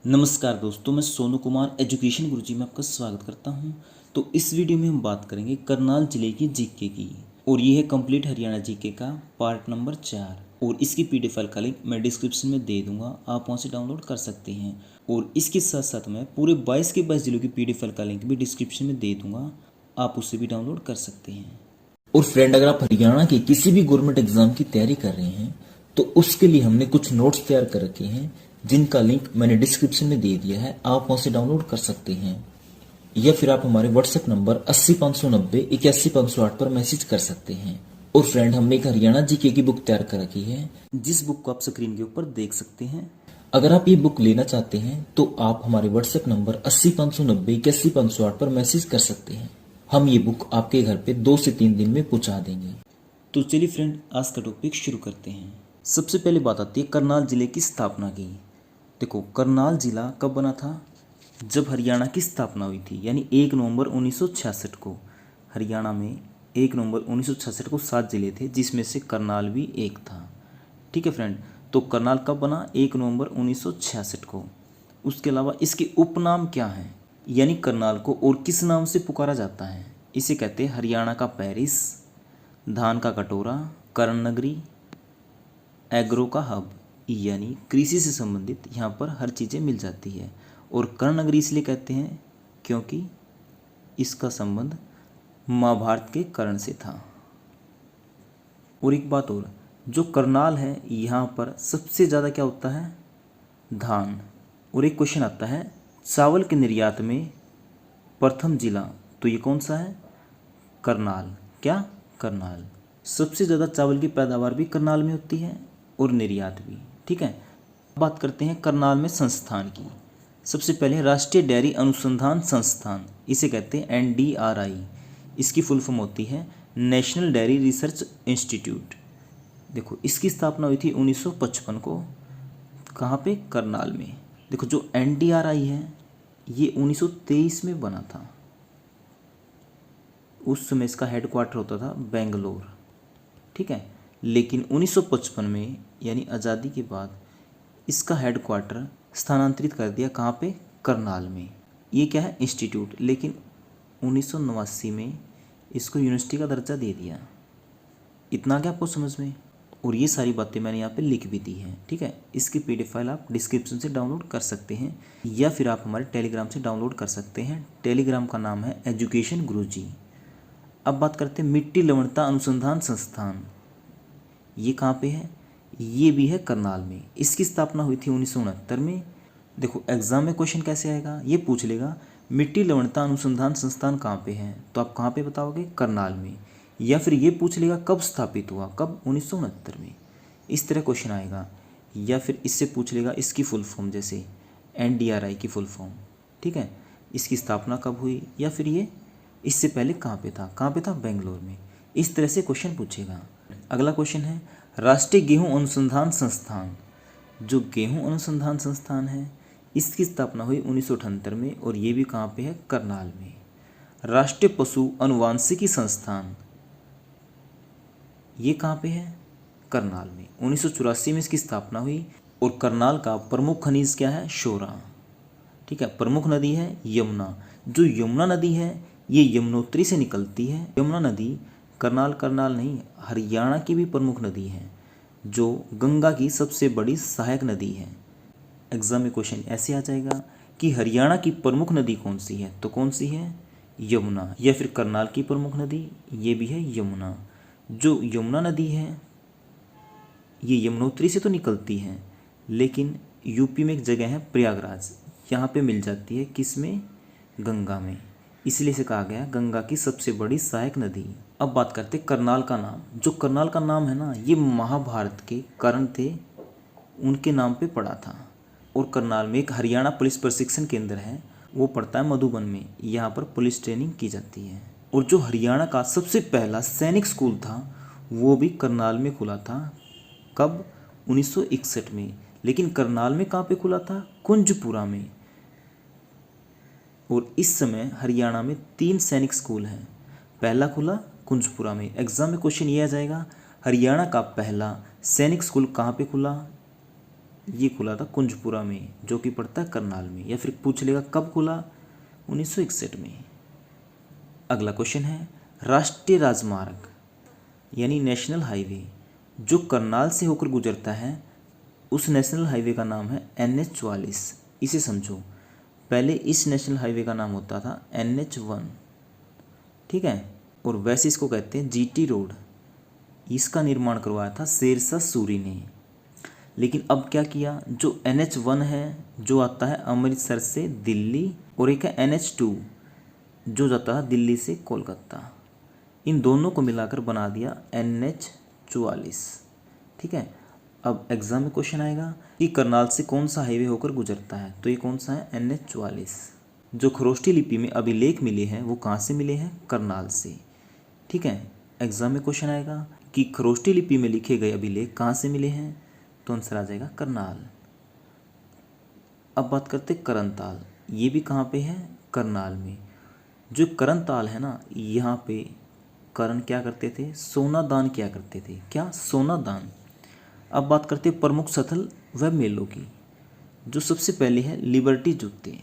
नमस्कार दोस्तों, मैं सोनू कुमार एजुकेशन गुरुजी में आपका स्वागत करता हूं। तो इस वीडियो में हम बात करेंगे करनाल जिले की जीके की, और ये है कंप्लीट हरियाणा जीके का पार्ट नंबर 4। और इसकी पीडीएफ फाइल का लिंक मैं डिस्क्रिप्शन में दे दूंगा, आप वहां से डाउनलोड कर सकते हैं। और इसके साथ साथ मैं पूरे 22 के 22 जिलों की पीडीएफ फाइल का लिंक भी डिस्क्रिप्शन में दे दूंगा, आप उससे भी डाउनलोड कर सकते हैं। और फ्रेंड, अगर आप हरियाणा के किसी भी गवर्नमेंट एग्जाम की तैयारी कर रहे हैं तो उसके लिए हमने कुछ नोट्स तैयार कर रखे हैं, जिनका लिंक मैंने डिस्क्रिप्शन में दे दिया है, आप वहां से डाउनलोड कर सकते हैं। या फिर आप हमारे व्हाट्सएप नंबर 80 590 81 508 पर मैसेज कर सकते हैं। और फ्रेंड, हमने एक हरियाणा जीके की बुक तैयार कर रखी है, जिस बुक को आप स्क्रीन के ऊपर देख सकते हैं। अगर आप ये बुक लेना चाहते हैं तो आप हमारे व्हाट्सएप नंबर 80 590 81 508 पर मैसेज कर सकते हैं। हम ये बुक आपके घर पे 2 से 3 दिन में पहुंचा देंगे। तो चलिए फ्रेंड, आज का टॉपिक शुरू करते हैं। सबसे पहले बात आती है करनाल जिले की स्थापना की। देखो, करनाल जिला कब बना था? जब हरियाणा की स्थापना हुई थी, यानी 1 नवंबर 1966 को। हरियाणा में 1 नवंबर 1966 को 7 जिले थे, जिसमें से करनाल भी एक था। ठीक है फ्रेंड, तो करनाल कब बना? 1 नवंबर 1966 को। उसके अलावा इसके उपनाम क्या हैं, यानी करनाल को और किस नाम से पुकारा जाता है? इसे कहते हैं हरियाणा का पेरिस, धान का कटोरा, कर्ण नगरी, एग्रो का हब, यानी कृषि से संबंधित यहाँ पर हर चीज़ें मिल जाती है। और कर्ण नगरी इसलिए कहते हैं क्योंकि इसका संबंध महाभारत के कर्ण से था। और एक बात और, जो करनाल है यहाँ पर सबसे ज़्यादा क्या होता है? धान। और एक क्वेश्चन आता है, चावल के निर्यात में प्रथम जिला, तो ये कौन सा है? करनाल। क्या? करनाल। सबसे ज़्यादा चावल की पैदावार भी करनाल में होती है और निर्यात भी। ठीक है, बात करते हैं करनाल में संस्थान की। सबसे पहले राष्ट्रीय डेयरी अनुसंधान संस्थान, इसे कहते हैं NDRI। इसकी फुल फॉर्म होती है नेशनल डेयरी रिसर्च इंस्टीट्यूट। देखो, इसकी स्थापना हुई थी 1955 को। कहाँ पे? करनाल में। देखो, जो NDRI है ये 1923 में बना था। उस समय इसका हेडक्वार्टर होता था बेंगलोर। ठीक है, लेकिन 1955 में, यानी आज़ादी के बाद, इसका हेडक्वार्टर स्थानांतरित कर दिया। कहाँ पे? करनाल में। ये क्या है? इंस्टीट्यूट। लेकिन 1989 में इसको यूनिवर्सिटी का दर्जा दे दिया। इतना क्या आपको समझ में? और ये सारी बातें मैंने यहाँ पे लिख भी दी हैं। ठीक है, इसकी पीडीएफ फाइल आप डिस्क्रिप्शन से डाउनलोड कर सकते हैं, या फिर आप हमारे टेलीग्राम से डाउनलोड कर सकते हैं। टेलीग्राम का नाम है एजुकेशन गुरुजी। अब बात करते हैं मिट्टी लवणता अनुसंधान संस्थान। ये कहाँ पे है? ये भी है करनाल में। इसकी स्थापना हुई थी 1969 में। देखो, एग्जाम में क्वेश्चन कैसे आएगा, ये पूछ लेगा मिट्टी लवणता अनुसंधान संस्थान कहाँ पे है, तो आप कहाँ पे बताओगे? करनाल में। या फिर ये पूछ लेगा कब स्थापित हुआ, कब? 1969 में। इस तरह क्वेश्चन आएगा। या फिर इससे पूछ लेगा इसकी फुल फॉर्म, जैसे NDRI की फुल फॉर्म। ठीक है, इसकी स्थापना कब हुई, या फिर ये इससे पहले कहाँ पे था? कहाँ पे था? बेंगलोर में। इस तरह से क्वेश्चन पूछेगा। अगला क्वेश्चन है राष्ट्रीय गेहूं अनुसंधान संस्थान। जो गेहूं अनुसंधान संस्थान है, इसकी स्थापना हुई 1978 में, और ये भी कहाँ पे है? करनाल में। राष्ट्रीय पशु अनुवांशिकी संस्थान, ये कहाँ पे है? करनाल में। 1984 में इसकी स्थापना हुई। और करनाल का प्रमुख खनिज क्या है? शोरा। ठीक है, प्रमुख नदी है यमुना। जो यमुना नदी है ये यमुनोत्री से निकलती है। यमुना नदी करनाल नहीं, हरियाणा की भी प्रमुख नदी है, जो गंगा की सबसे बड़ी सहायक नदी है। एग्जाम में क्वेश्चन ऐसे आ जाएगा कि हरियाणा की प्रमुख नदी कौन सी है, तो कौन सी है? यमुना। या फिर करनाल की प्रमुख नदी, ये भी है यमुना। जो यमुना नदी है ये यमुनोत्री से तो निकलती है, लेकिन यूपी में एक जगह है प्रयागराज, यहाँ पे मिल जाती है। किस में? गंगा में। इसलिए से कहा गया गंगा की सबसे बड़ी सहायक नदी। अब बात करते करनाल का नाम। जो करनाल का नाम है ना, ये महाभारत के कर्ण थे, उनके नाम पे पड़ा था। और करनाल में एक हरियाणा पुलिस प्रशिक्षण केंद्र है, वो पड़ता है मधुबन में। यहाँ पर पुलिस ट्रेनिंग की जाती है। और जो हरियाणा का सबसे पहला सैनिक स्कूल था, वो भी करनाल में खुला था। कब? 1961 में। लेकिन करनाल में कहाँ पे खुला था? कुंजपुरा में। और इस समय हरियाणा में 3 सैनिक स्कूल हैं। पहला खुला कुंजपुरा में। एग्जाम में क्वेश्चन ये आ जाएगा, हरियाणा का पहला सैनिक स्कूल कहाँ पे खुला? ये खुला था कुंजपुरा में, जो कि पड़ता है करनाल में। या फिर पूछ लेगा कब खुला, 1961 में। अगला क्वेश्चन है, राष्ट्रीय राजमार्ग यानी नेशनल हाईवे जो करनाल से होकर गुजरता है, उस नेशनल हाईवे का नाम है NH-44। इसे समझो, पहले इस नेशनल हाईवे का नाम होता था NH-1, ठीक है, और वैसे इसको कहते हैं GT रोड। इसका निर्माण करवाया था शेरशाह सूरी ने। लेकिन अब क्या किया, जो NH-1 है जो आता है अमृतसर से दिल्ली, और एक है NH-2 जो जाता है दिल्ली से कोलकाता, इन दोनों को मिलाकर बना दिया NH-44, ठीक है। अब एग्जाम में क्वेश्चन आएगा कि करनाल से कौन सा हाईवे होकर गुजरता है, तो ये कौन सा है, NH-44। जो खरोष्टी लिपि में अभिलेख मिले हैं वो कहाँ से मिले हैं, करनाल से, ठीक है। एग्जाम में क्वेश्चन आएगा कि खरोष्टी लिपि में लिखे गए अभिलेख कहाँ से मिले हैं, तो आंसर आ जाएगा करनाल। अब बात करते करनताल, ये भी कहाँ पे है, करनाल में। जो करनताल है ना, यहाँ पे करण क्या करते थे, सोना दान किया करते थे। क्या, सोना दान। अब बात करते हैं प्रमुख स्थल व मेलों की। जो सबसे पहले है लिबर्टी जूते।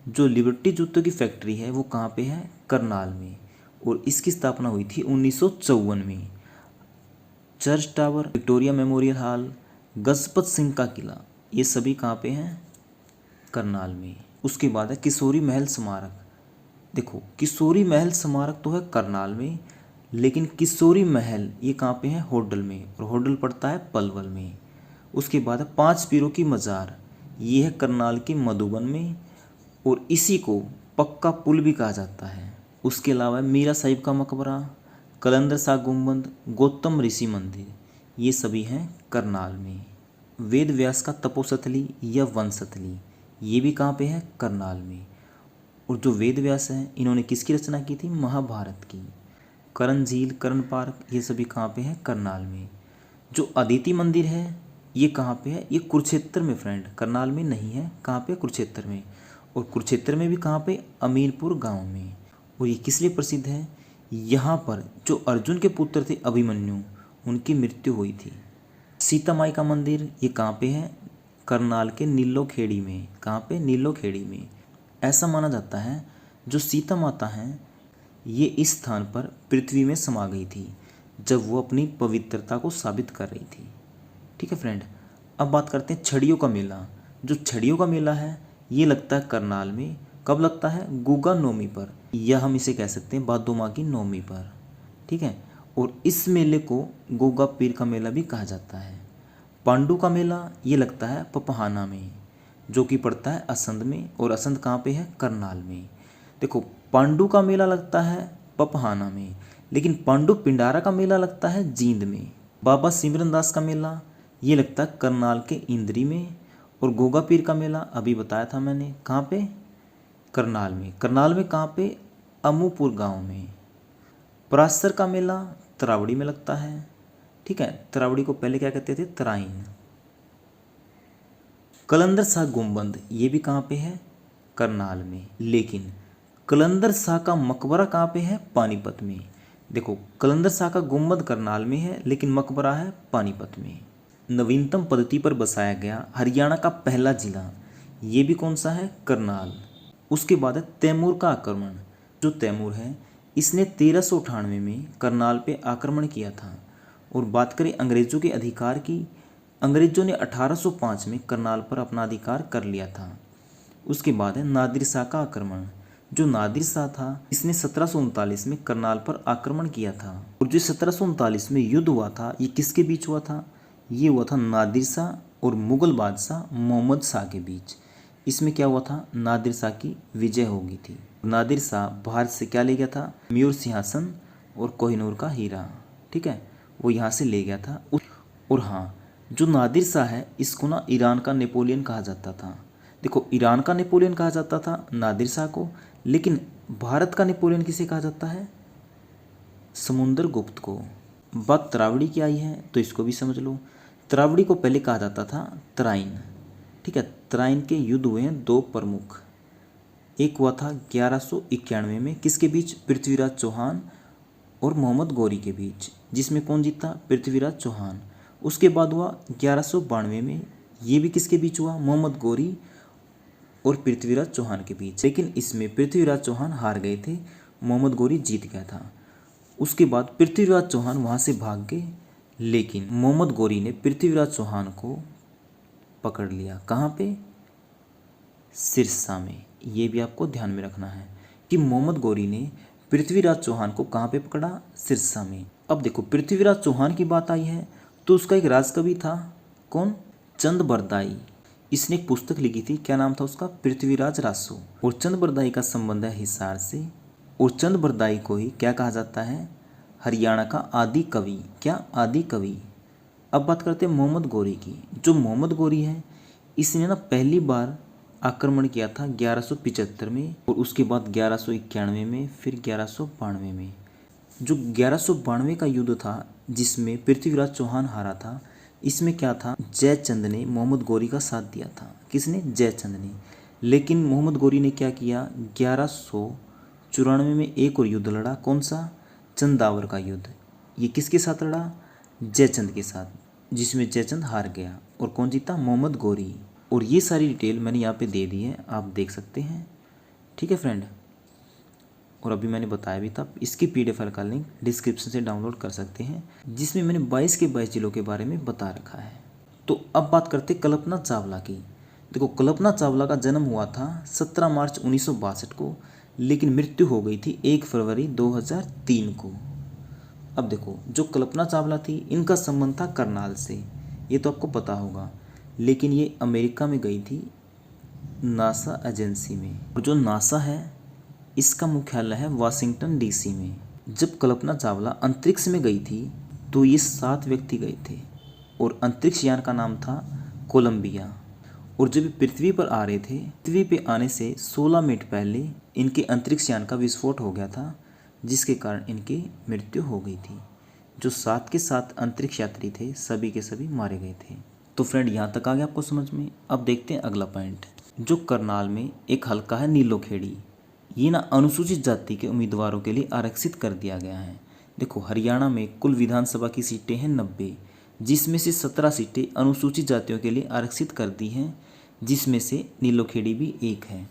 जो लिबर्टी जूतों की फैक्ट्री है वो कहाँ पे है, करनाल में, और इसकी स्थापना हुई थी 1954 में। Church tower, Victoria memorial hall, Gajpat Singh का किला, ये सभी कहाँ पे हैं, करनाल में। उसके बाद है किशोरी महल स्मारक। देखो, किशोरी महल स्मारक तो है करनाल में, लेकिन किशोरी महल ये कहाँ पे है, होडल में, और होडल पड़ता है पलवल में। उसके बाद है 5 पीरों की मज़ार, ये है करनाल के मधुबन में, और इसी को पक्का पुल भी कहा जाता है। उसके अलावा मीरा साहिब का मकबरा, कलंदर शाह गुंबद, गौतम ऋषि मंदिर, ये सभी हैं करनाल में। वेद व्यास का तपोस्थली या वनस्थली, ये भी कहाँ पे है, करनाल में। और जो वेद व्यास हैं इन्होंने किसकी रचना की थी, महाभारत की। करण झील, करण पार्क, ये सभी कहाँ पे है, करनाल में। जो अदिति मंदिर है ये कहाँ पे है, ये कुरुक्षेत्र में फ्रेंड, करनाल में नहीं है। कहाँ पे, कुरुक्षेत्र में। और कुरुक्षेत्र में भी कहाँ पे, अमीरपुर गांव में। और ये किस लिए प्रसिद्ध है, यहाँ पर जो अर्जुन के पुत्र थे अभिमन्यु, उनकी मृत्यु हुई थी। सीता माई का मंदिर ये कहाँ पे है, करनाल के नीलो खेड़ी में। कहाँ पे, नीलो खेड़ी में। ऐसा माना जाता है जो सीता माता हैं ये इस स्थान पर पृथ्वी में समा गई थी जब वो अपनी पवित्रता को साबित कर रही थी, ठीक है फ्रेंड। अब बात करते हैं छड़ियों का मेला। जो छड़ियों का मेला है ये लगता है करनाल में। कब लगता है, गुगा नौमी पर, या हम इसे कह सकते हैं भादो माह की नौमी पर, ठीक है। और इस मेले को गोगा पीर का मेला भी कहा जाता है। पांडु का मेला ये लगता है पपहाना में, जो कि पड़ता है असंध में, और असंध कहाँ पे है, करनाल में। देखो, पांडु का मेला लगता है पपहाना में, लेकिन पांडु पिंडारा का मेला लगता है जींद में। बाबा सिमरन दास का मेला ये लगता है करनाल के इंद्री में। और गोगा पीर का मेला अभी बताया था मैंने, कहाँ पे, करनाल में। करनाल में कहाँ पे, अमूपुर गांव में। पराशर का मेला तरावड़ी में लगता है, ठीक है। तरावड़ी को पहले क्या कहते थे, तराइन। कलंदर शाह गुंबद ये भी कहाँ पे है, करनाल में। लेकिन कलंदर शाह का मकबरा कहाँ पे है, पानीपत में। देखो, कलंदर शाह का गुंबद करनाल में है, लेकिन मकबरा है पानीपत में। नवीनतम पद्धति पर बसाया गया हरियाणा का पहला जिला, ये भी कौन सा है, करनाल। उसके बाद है तैमूर का आक्रमण। जो तैमूर है इसने 1398 में करनाल पे आक्रमण किया था। और बात करें अंग्रेज़ों के अधिकार की, अंग्रेज़ों ने 1805 में करनाल पर अपना अधिकार कर लिया था। उसके बाद है नादिर शाह का आक्रमण। जो नादिर शाह था इसने 1739 में करनाल पर आक्रमण किया था। और जो 1739 में युद्ध हुआ था ये किसके बीच हुआ था, ये हुआ था नादिर शाह और मुग़ल बादशाह मोहम्मद शाह के बीच। इसमें क्या हुआ था, नादिर शाह की विजय हो गई थी। नादिर शाह भारत से क्या ले गया था, मयूर सिंहासन और कोहिनूर का हीरा, ठीक है, वो यहाँ से ले गया था। और हाँ, जो नादिर शाह है इसको ना ईरान का नेपोलियन कहा जाता था। देखो, ईरान का नेपोलियन कहा जाता था नादिर शाह को, लेकिन भारत का नेपोलियन किसे कहा जाता है, समुद्रगुप्त को। बात तरावड़ी की आई है तो इसको भी समझ लो। तरावड़ी को पहले कहा जाता था तराइन, ठीक है। तराइन के युद्ध हुए हैं 2 प्रमुख। एक हुआ था 1191 में, किसके बीच, पृथ्वीराज चौहान और मोहम्मद गौरी के बीच, जिसमें कौन जीता, पृथ्वीराज चौहान। उसके बाद हुआ 1192 में, ये भी किसके बीच हुआ, मोहम्मद गौरी और पृथ्वीराज चौहान के बीच, लेकिन इसमें पृथ्वीराज चौहान हार गए थे, मोहम्मद गौरी जीत गया था। उसके बाद पृथ्वीराज चौहान वहाँ से भाग गए, लेकिन मोहम्मद गौरी ने पृथ्वीराज चौहान को पकड़ लिया। कहाँ पे, सिरसा में। ये भी आपको ध्यान में रखना है कि मोहम्मद गौरी ने पृथ्वीराज चौहान को कहाँ पे पकड़ा, सिरसा में। अब देखो पृथ्वीराज चौहान की बात आई है तो उसका एक राजकवि था, कौन, चंद बरदाई। इसने एक पुस्तक लिखी थी, क्या नाम था उसका, पृथ्वीराज रासो। और चंद बरदाई का संबंध है हिसार से, और चंद बरदाई को ही क्या कहा जाता है, हरियाणा का आदि कवि। क्या, आदि कवि। अब बात करते हैं मोहम्मद गौरी की। जो मोहम्मद गौरी है इसने ना पहली बार आक्रमण किया था 1175 में, और उसके बाद 1191 में, फिर 1192 में। जो 1192 का युद्ध था जिसमें पृथ्वीराज चौहान हारा था, इसमें क्या था, जयचंद ने मोहम्मद गौरी का साथ दिया था। किसने, जयचंद ने। लेकिन मोहम्मद गौरी ने क्या किया, 1194 में एक और युद्ध लड़ा, कौन सा, चंदावर का युद्ध। ये किसके साथ लड़ा, जयचंद के साथ, जिसमें जयचंद हार गया। और कौन जीता, मोहम्मद गौरी। और ये सारी डिटेल मैंने यहाँ पे दे दी है, आप देख सकते हैं। ठीक है फ्रेंड, और अभी मैंने बताया भी था, इसकी PDF फाइल का लिंक डिस्क्रिप्शन से डाउनलोड कर सकते हैं, जिसमें मैंने 22 के 22 जिलों के बारे में बता रखा है। तो अब बात करते कल्पना चावला की। देखो कल्पना चावला का जन्म हुआ था 17 मार्च 1962 को, लेकिन मृत्यु हो गई थी 1 फरवरी 2003 को। अब देखो जो कल्पना चावला थी इनका संबंध था करनाल से, ये तो आपको पता होगा, लेकिन ये अमेरिका में गई थी नासा एजेंसी में। और जो नासा है इसका मुख्यालय है वाशिंगटन DC में। जब कल्पना चावला अंतरिक्ष में गई थी तो ये 7 व्यक्ति गए थे, और अंतरिक्ष यान का नाम था कोलंबिया। और जब ये पृथ्वी पर आ रहे थे, पृथ्वी पे आने से 16 मिनट पहले इनके अंतरिक्ष यान का विस्फोट हो गया था, जिसके कारण इनकी मृत्यु हो गई थी। जो 7 के 7 अंतरिक्ष यात्री थे सभी के सभी मारे गए थे। तो फ्रेंड यहाँ तक आ गया आपको समझ में। अब देखते हैं अगला पॉइंट। जो करनाल में एक हलका है नीलोखेड़ी, ये ना अनुसूचित जाति के उम्मीदवारों के लिए आरक्षित कर दिया गया है। देखो हरियाणा में कुल विधानसभा की सीटें हैं 90, जिसमें से 17 सीटें अनुसूचित जातियों के लिए आरक्षित कर दी हैं, जिसमें से नीलोखेड़ी भी एक है।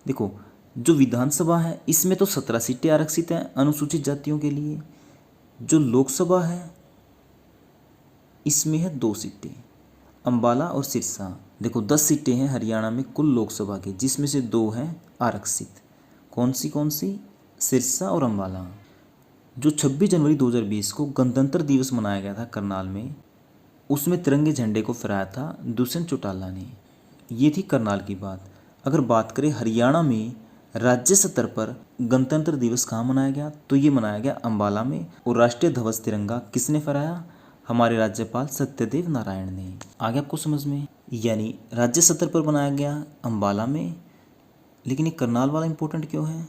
देखो जो विधानसभा है इसमें तो 17 सीटें आरक्षित हैं अनुसूचित जातियों के लिए। जो लोकसभा है इसमें है 2 सीटें, अम्बाला और सिरसा। देखो 10 सीटें हैं हरियाणा में कुल लोकसभा की, जिसमें से 2 हैं आरक्षित। कौन सी, सिरसा और अम्बाला। जो 26 जनवरी 2020 को गणतंत्र दिवस मनाया गया था करनाल में, उसमें तिरंगे झंडे को फहराया था दुष्यंत चौटाला ने। ये थी करनाल की बात। अगर बात करें हरियाणा में राज्य स्तर पर गणतंत्र दिवस कहाँ मनाया गया, तो ये मनाया गया अम्बाला में। और राष्ट्रीय ध्वज तिरंगा किसने फहराया, हमारे राज्यपाल सत्यदेव नारायण ने। आगे आपको समझ में, यानी राज्य स्तर पर बनाया गया अम्बाला में। लेकिन ये करनाल वाला इम्पोर्टेंट क्यों है,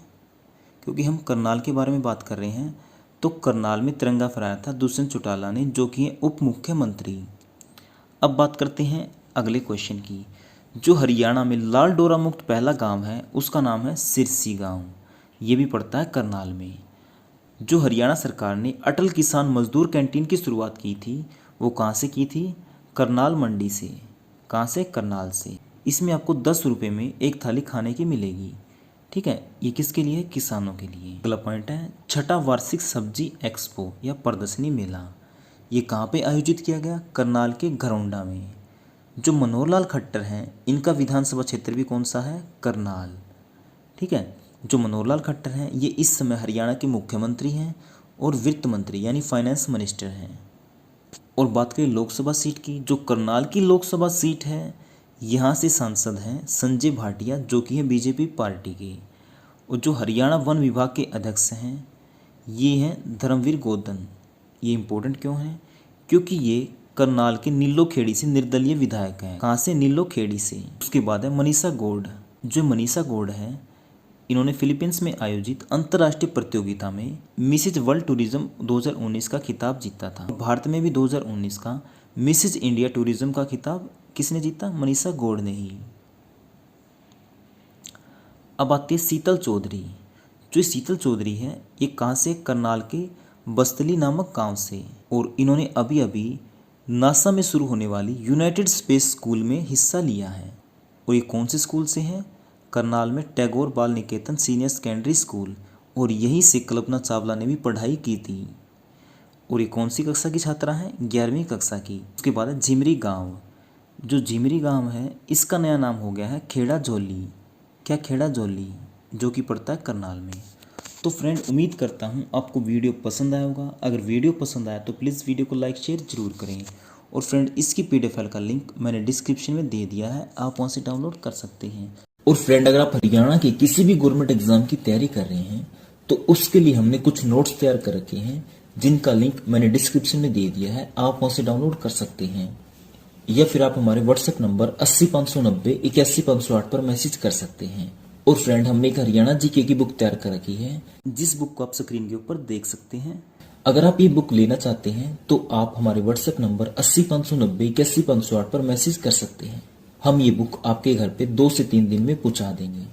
क्योंकि हम करनाल के बारे में बात कर रहे हैं। तो करनाल में तिरंगा फहराया था दुष्यंत चौटाला ने, जो कि है उप मुख्यमंत्री। अब बात करते हैं अगले क्वेश्चन की। जो हरियाणा में लाल डोरा मुक्त पहला गांव है उसका नाम है सिरसी गांव, ये भी पड़ता है करनाल में। जो हरियाणा सरकार ने अटल किसान मजदूर कैंटीन की शुरुआत की थी वो कहाँ से की थी, करनाल मंडी से। कहाँ से, करनाल से। इसमें आपको 10 रुपये में एक थाली खाने की मिलेगी। ठीक है, ये किसके लिए, किसानों के लिए। अगला पॉइंट है छठा वार्षिक सब्जी एक्सपो या प्रदर्शनी मेला। ये कहाँ पे आयोजित किया गया, करनाल के घरौंडा में। जो मनोहर लाल खट्टर हैं इनका विधानसभा क्षेत्र भी कौन सा है, करनाल। ठीक है, जो मनोहर लाल खट्टर हैं ये इस समय हरियाणा के मुख्यमंत्री हैं और वित्त मंत्री यानी फाइनेंस मिनिस्टर हैं। और बात करें लोकसभा सीट की, जो करनाल की लोकसभा सीट है यहाँ से सांसद हैं संजय भाटिया, जो कि हैं बीजेपी पार्टी के। और जो हरियाणा वन विभाग के अध्यक्ष हैं ये हैं धर्मवीर गोदन। ये इम्पोर्टेंट क्यों हैं, क्योंकि ये करनाल के नीलोखेड़ी से निर्दलीय विधायक हैं। कहाँ से, नीलोखेड़ी से। उसके बाद है मनीषा गौड़। जो मनीषा गौड़ है इन्होंने फिलीपींस में आयोजित अंतर्राष्ट्रीय प्रतियोगिता में मिसेज वर्ल्ड टूरिज्म 2019 का खिताब जीता था। भारत में भी 2019 का मिसेज इंडिया टूरिज्म का खिताब किसने जीता, मनीषा गौड़ ने ही। अब आती है शीतल चौधरी। जो शीतल चौधरी है ये कहाँ से, करनाल के बस्तली नामक गांव से। और इन्होंने अभी अभी नासा में शुरू होने वाली यूनाइटेड स्पेस स्कूल में हिस्सा लिया है। और ये कौन से स्कूल से हैं? करनाल में टैगोर बाल निकेतन सीनियर सेकेंडरी स्कूल, और यहीं से कल्पना चावला ने भी पढ़ाई की थी। और ये कौन सी कक्षा की छात्रा हैं? 11वीं कक्षा की। उसके बाद है झिमरी गांव। जो झिमरी गांव है इसका नया नाम हो गया है खेड़ा जोली। क्या? खेड़ा जोली, जो कि पड़ता है करनाल में। तो फ्रेंड, उम्मीद करता हूँ आपको वीडियो पसंद आया होगा। अगर वीडियो पसंद आया तो प्लीज़ वीडियो को लाइक शेयर जरूर करें। और फ्रेंड, इसकी PDF फाइल का लिंक मैंने डिस्क्रिप्शन में दे दिया है, आप वहाँ से डाउनलोड कर सकते हैं। और फ्रेंड, अगर आप हरियाणा के किसी भी गवर्नमेंट एग्जाम की तैयारी कर रहे हैं तो उसके लिए हमने कुछ नोट्स तैयार कर रखे हैं, जिनका लिंक मैंने डिस्क्रिप्शन में दे दिया है, आप वहाँ से डाउनलोड कर सकते हैं। या फिर आप हमारे व्हाट्सएप नंबर 80 590 81 508 पर मैसेज कर सकते हैं। और फ्रेंड, हमने एक हरियाणा जीके की बुक तैयार कर रखी है, जिस बुक को आप स्क्रीन के ऊपर देख सकते हैं। अगर आप ये बुक लेना चाहते हैं तो आप हमारे व्हाट्सएप नंबर 80 590 81 508 पर मैसेज कर सकते हैं। हम ये बुक आपके घर पे 2 से 3 दिन में पहुंचा देंगे।